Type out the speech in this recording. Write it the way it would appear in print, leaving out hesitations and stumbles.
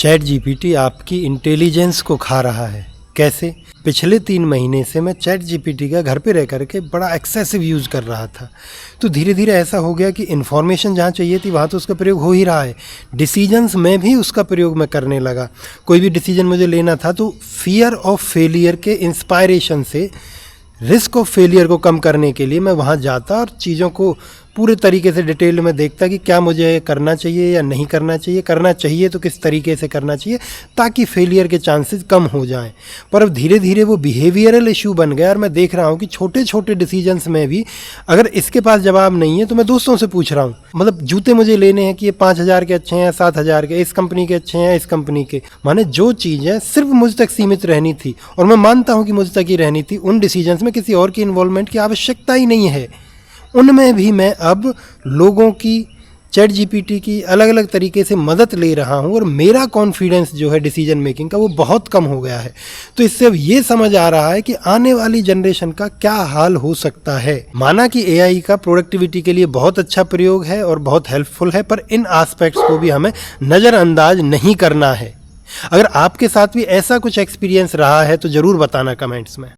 Chat GPT आपकी intelligence को खा रहा है। कैसे? पिछले 3 महीने से मैं चैट जीपीटी का घर पे रह करके बड़ा एक्सेसिव यूज़ कर रहा था। तो धीरे धीरे ऐसा हो गया कि इन्फॉर्मेशन जहाँ चाहिए थी वहाँ तो उसका प्रयोग हो ही रहा है। डिसीजंस में भी उसका प्रयोग मैं करने लगा। कोई भी डिसीजन मुझे लेना था तो फियर ऑफ फेलियर के इंस्पायरेशन से रिस्क ऑफ फेलियर को कम करने के लिए मैं वहाँ जाता और चीज़ों को पूरे तरीके से डिटेल में देखता कि क्या मुझे करना चाहिए या नहीं करना चाहिए, करना चाहिए तो किस तरीके से करना चाहिए ताकि फेलियर के चांसेस कम हो जाएं। पर अब धीरे धीरे वो बिहेवियरल इशू बन गया और मैं देख रहा हूँ कि छोटे छोटे डिसीजंस में भी अगर इसके पास जवाब नहीं है तो मैं दोस्तों से पूछ रहा हूँ। मतलब जूते मुझे लेने हैं कि ये 5,000 के अच्छे हैं या 7,000 के, इस कंपनी के अच्छे हैं या इस कंपनी के। माने जो चीज़ है सिर्फ मुझ तक सीमित रहनी थी और मैं मानता हूँ कि मुझ तक ही रहनी थी, उन डिसीजंस में किसी और की इन्वॉल्वमेंट की आवश्यकता ही नहीं है। उनमें भी मैं अब लोगों की, चैट जीपीटी की अलग अलग तरीके से मदद ले रहा हूँ और मेरा कॉन्फिडेंस जो है डिसीजन मेकिंग का वो बहुत कम हो गया है। तो इससे अब ये समझ आ रहा है कि आने वाली जनरेशन का क्या हाल हो सकता है। माना कि एआई का प्रोडक्टिविटी के लिए बहुत अच्छा प्रयोग है और बहुत हेल्पफुल है, पर इन एस्पेक्ट्स को भी हमें नज़रअंदाज नहीं करना है। अगर आपके साथ भी ऐसा कुछ एक्सपीरियंस रहा है तो ज़रूर बताना कमेंट्स में।